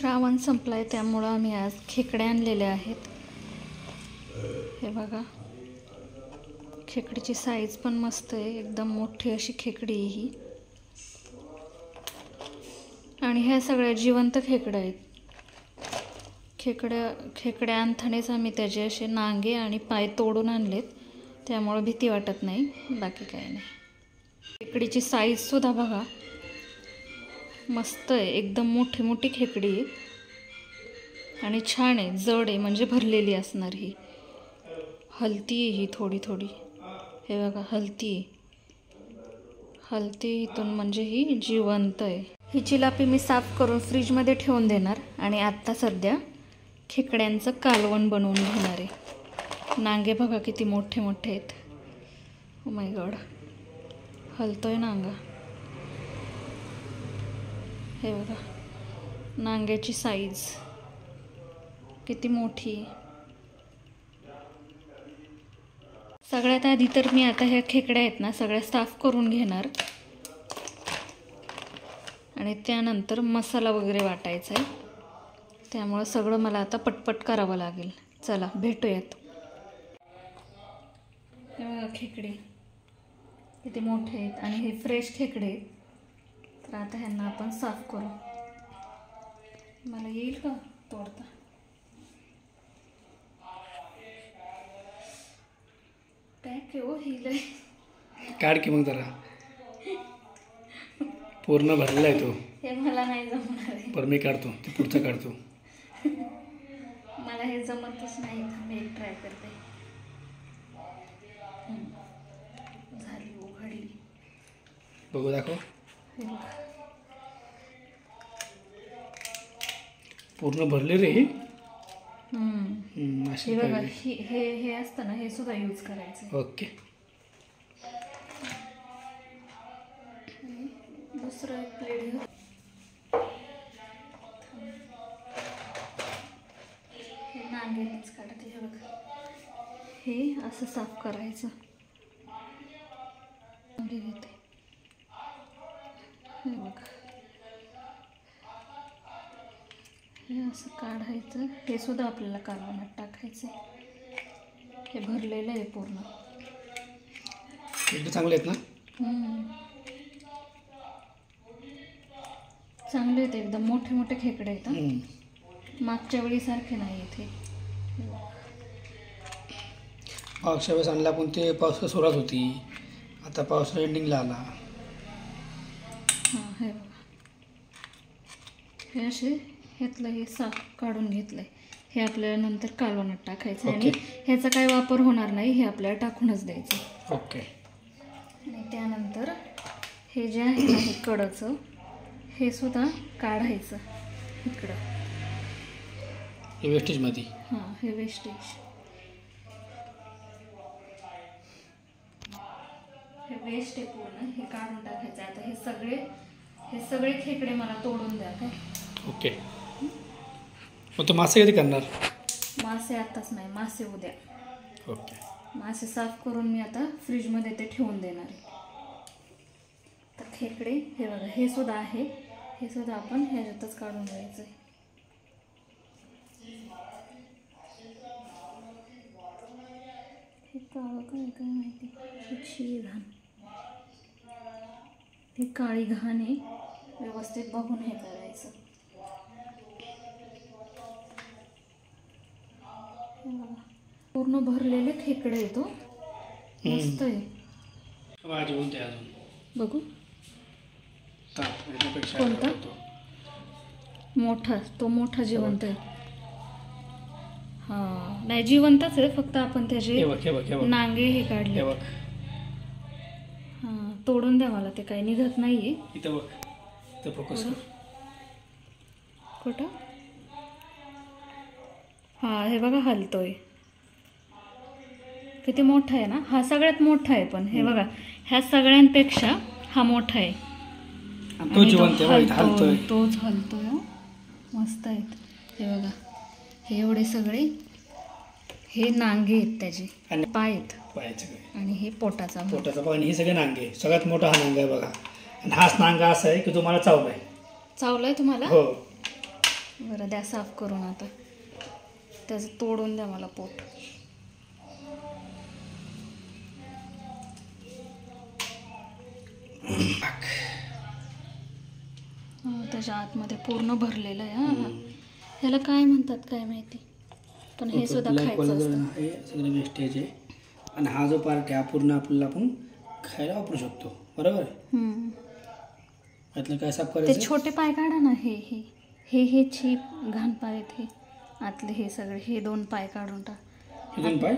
श्रावण संपलाय त्यामुळं आम्ही आज खेकडे आणलेले आहेत. हे बघा, खेकडीची साईज पण मस्त आहे, एकदम मोठी अशी खेकडी आहे ही. आणि ह्या सगळ्या जिवंत खेकड्या आहेत. खेकड्या आणतानाच आम्ही त्याचे असे नांगे आणि पाय तोडून आणलेत, त्यामुळं भीती वाटत नाही, बाकी काही नाही. खेकडीची साईजसुद्धा बघा मस्त आहे, एकदम मोठी मोठी खेकडी आहे आणि छान आहे, जड आहे, म्हणजे भरलेली असणार ही. हलती आहे ही थोडी थोडी, हे बघा हलती इथून, म्हणजे ही जिवंत आहे. ही चिलापी मी साफ करून फ्रीजमध्ये ठेवून देणार आणि आत्ता सध्या खेकड्यांचं कालवण बनवून घेणार आहे. नांगे बघा किती मोठे मोठे आहेत. ओ माय गॉड, हलतोय नांगा. हे बघा नांग्याची साईज किती मोठी. सगळ्यात आधी तर मी आता ह्या खेकड्या आहेत ना सगळ्या साफ करून घेणार आणि त्यानंतर मसाला वगैरे वाटायचा आहे, त्यामुळं सगळं मला आता पटपट करावं लागेल. चला भेटूयात. हे बघा खेकडे किती मोठे आहेत आणि हे फ्रेश खेकडे आहेत. तर आता ह्यांना आपण साफ करू. मला येईल का तोडता? पॅक हो हिल काढ की मग जरा, पूर्ण भरलेला आहे तो. हे मला नाही जमणार आहे. बरं मी काढतो, ते पुढचं काढतो. मला हे जमतच नाही. मी एक ट्राय करते. झाली उघडली, बघू दाखव. पूर्ण भरले रे. हे बघा, हे असतं ना, हे सुद्धा यूज करायचं. ओके. दुसरं एक प्लेट घेऊ. हे नांगेच काढते. हे बघा, हे असं साफ करायचं. घेते. हे बघा, हे असं काढायचं. हे सुद्धा आपल्याला कालवणात टाकायचं. हे भरलेलं आहे पूर्ण. खेकडे चांगले आहेत ना? चांगले आहेत, एकदम मोठे मोठे खेकडे आहेत. मागच्या वेळी सारखे नाही आहेत हे. मागच्या वेळेस आणला पण ते पावसाळ्यात सुरुवात होती, आता पावसाळ्या एंडिंगला आला. हां, हे बघा, हे असे ह्यातलं हे साफ काढून घेतलंय. हे आपल्याला नंतर कालवणात टाकायचं आणि ह्याचा काही वापर होणार नाही, हे आपल्याला टाकूनच द्यायचं. ओके. आणि त्यानंतर हे जे आहे ना, हे कडचं हे सुद्धा काढायचं इकडं. हे वेस्टेजमध्ये. हां, हे वेस्टेज. हे वेस्ट आहे पूर्ण, हे काढून टाकायचं. आता हे सगळे खेकडे मला तोडून द्या काय. ओके. मग तो मासे कधी करणार? मासे आत्ताच नाही, मासे उद्या. ओके. मासे साफ करून मी आता फ्रीजमध्ये ते ठेवून देणार आहे. तर खेकडे हे बघा, हे सुद्धा आहे, हे सुद्धा आपण ह्याच्यातच काढून घ्यायचं आहे. हे काळं काय माहिती, ही घाण, ही काळी घाण आहे, व्यवस्थित बघून हे करायचं. पूर्ण भरलेले खेकडे येतो, मस्त आहे. बघू कोणता मोठा, तो मोठा जिवंत आहे. हां, नाही जिवंतच आहे, फक्त आपण त्याचे नांगे हे काढले. हां, तोडून द्या मला, ते काही निघत नाहीये. कुठं? हां, हे बघा हलतोय, किती मोठा आहे ना. हा सगळ्यात मोठा आहे, पण हे बघा ह्या सगळ्यांपेक्षा हा मोठा आहे. तोच हलतोय. मस्त आहेत. हे बघा, हे एवढे सगळे हे नांगे आहेत त्याचे, पाय आहेत आणि हे पोटाचा पाय. हे सगळे नांगे. सगळ्यात मोठा हा नांगा आहे बघा. आणि हाच नांगा असा आहे की तुम्हाला चावलाय. चावलाय तुम्हाला? हो. बरं द्या साफ करून आता. त्याचं तोडून द्या मला पोट. त्याच्या आतमध्ये पूर्ण भरलेलं आहे. हा ह्याला काय म्हणतात काय माहिती, पण हे सुद्धा खायचं असतं. हे सगळं वेस्टेज आहे. आणि हा जो पार्ट आहे हा पूर्ण आपल्याला आपण खायला वापरू शकतो. बरोबर. यातलं काय साफ करायचं? ते छोटे पाय काढा ना. हे हे हे हे चीप घाण पाय आहेत हे आतले. हे सगळे हे 2 पाय काढून टाक. हे 2 पाय?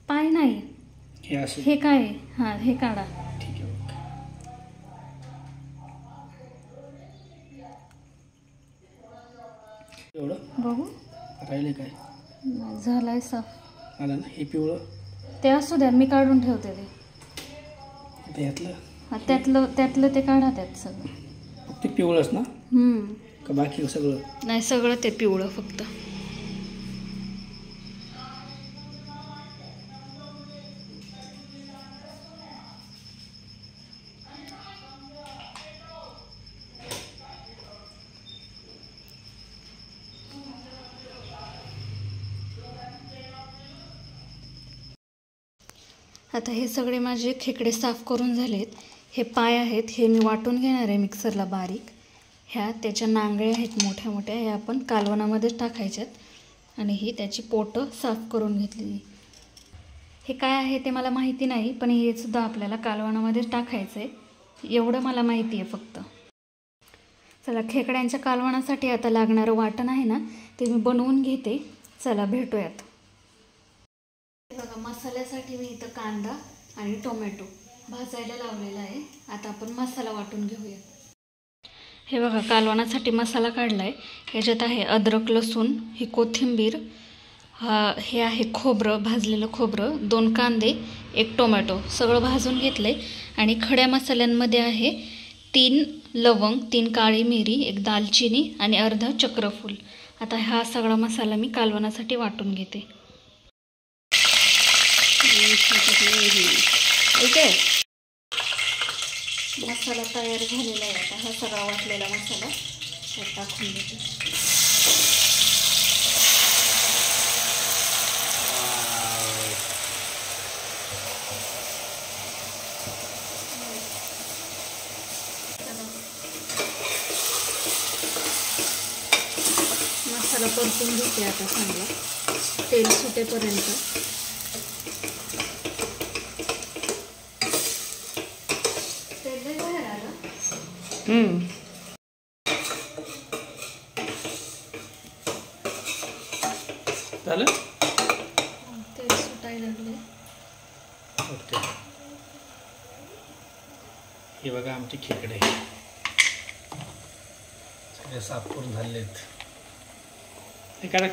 पाय नाही हे असे. हे काय आहे? हां हे काढा. ठीक आहे. एवढं बघू राहिले काय? झालंय साफ. आलं ना. हे पिवळं ते असू द्या, मी काढून ठेवते ते. यातलं हा त्यातलं ते काढा. त्यात सगळं फक्त पिवळंच ना का बाकी सगळं? नाही सगळं ते पिवळं फक्त. आता हे सगळे माझे खेकडे साफ करून झालेत. हे पाय आहेत हे मी वाटून घेणार आहे मिक्सरला बारीक. ह्या त्याच्या नांगळ्या आहेत मोठ्या मोठ्या, ह्या आपण कालवणामध्येच टाकायच्यात. आणि ही त्याची पोटं साफ करून घेतलेली. हे काय आहे ते मला माहिती नाही, पण हे सुद्धा आपल्याला कालवणामध्येच टाकायचं आहे एवढं मला माहिती आहे फक्त. चला खेकड्यांच्या कालवणासाठी आता लागणारं वाटण आहे ना ते मी बनवून घेते. चला भेटूयात. बघा मसाल्यासाठी मी इथं कांदा आणि टोमॅटो भाजायला लावलेला आहे. आता आपण मसाला वाटून घेऊया. हे बघा कालवणासाठी मसाला काढला आहे. याच्यात आहे अद्रक लसूण, ही कोथिंबीर, हे आहे खोबरं, भाजलेलं खोबरं, 2 कांदे, 1 टोमॅटो, सगळं भाजून घेतलं आहे. आणि खड्या मसाल्यांमध्ये आहे 3 लवंग, 3 काळी मिरी, 1 दालचिनी आणि अर्धा चक्रफूल. आता हा सगळा मसाला मी कालवणासाठी वाटून घेते. ओके मसाला तयार झालेला आहे. आता हा सगळा वाटलेला मसाला त्यात टाकून देते. मसाला परतून घेते आता चांगला तेल सुटेपर्यंत. झालं तेल सुटायला लागले. ओके. हे बघा आमचे खेकडे सगळे साफ करून झालेले आहेत. हे काय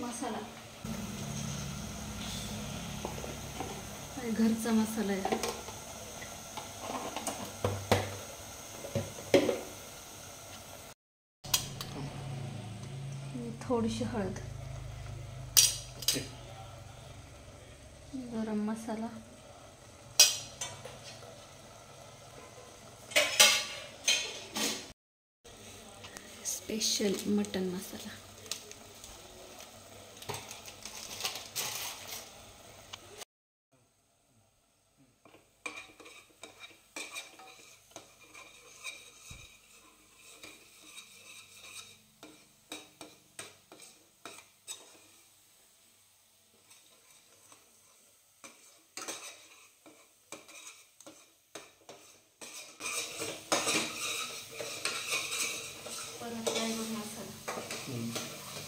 मसाला घरचा मसाला आहे. थोडीशी हळद, गरम मसाला, स्पेशल मटन मसाला.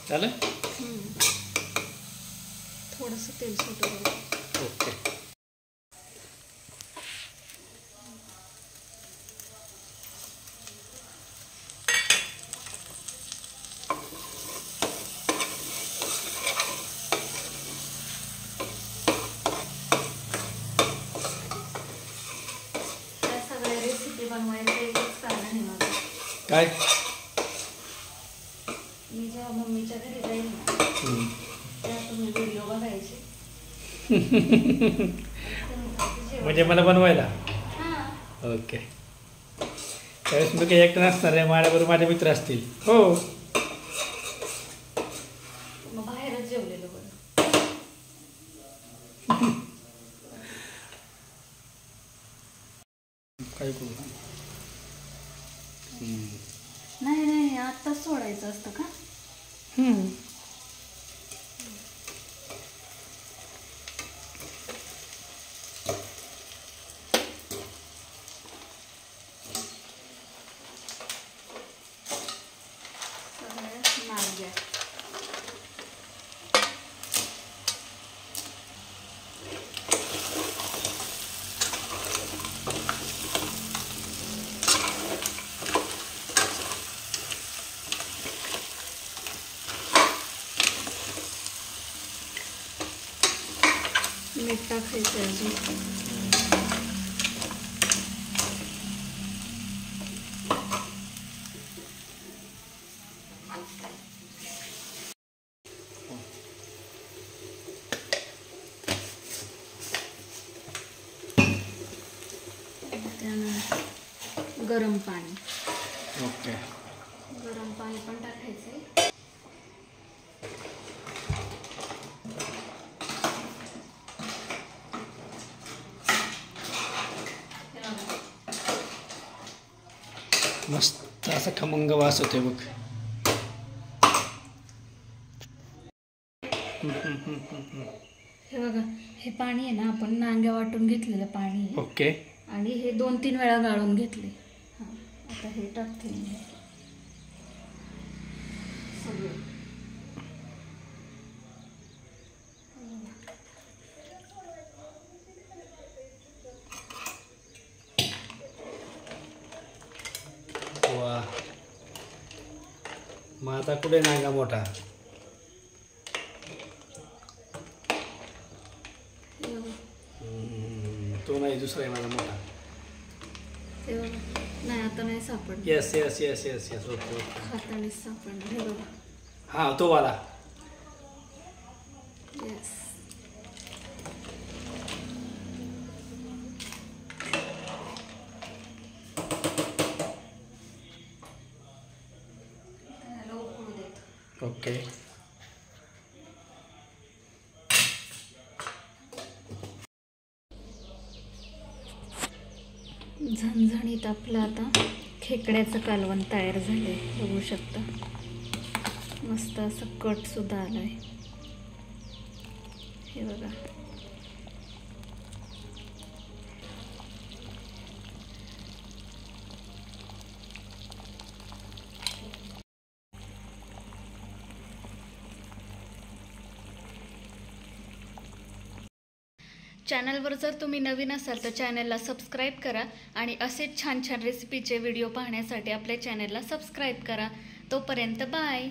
झालं. थोडंसं तेल सुटलं. ओके. त्या सगळ्या रेसिपी बनवायचं एकच कारण आहे माझं. काय? मी जेव्हा मम्मीच्या घरी जाईल ना तेव्हा तुम्ही व्हिडिओ बघायचे. म्हणजे मला बनवायला. हां ओके. त्यावेळेस मी काही एकटं नसणार आहे, माझ्याबरोबर माझे मित्र असतील. हो टाकायचं असतं का? नांग्या मीठ टाकायचं अजून. त्यानंतर गरम पाणी. ओके. गरम पाणी पण टाकायचं. मस्त असा खमंग वास होते बघ. हे बघा, हे पाणी आहे ना, आपण नांग्या वाटून घेतलेलं पाणी आहे. ओके. आणि हे 2-3 वेळा गाळून घेतले. हां, आता हे टाकते मी सगळं. वा, मग आता कुठे नांगा मोठा? तो नाही, दुसरा आहे माझा मोठा. ते बघा, नाही आता नाही सापडलं. Yes yes yes yes yes. Okay okay. हातानेच सापडलं. हे बघा. हां, तो वाला. येस. ओके. झणझणीत आपलं आता खेकड्याचं कालवण तयार झालंय. बघू शकता, मस्त असं कट सुद्धा आलाय. हे बघा. चॅनलवर जर तुम्ही नवीन असाल तर चॅनलला सबस्क्राईब करा आणि असेच छान छान रेसिपीचे व्हिडिओ पाहण्यासाठी आपल्या चॅनलला सबस्क्राईब करा. तोपर्यंत बाय.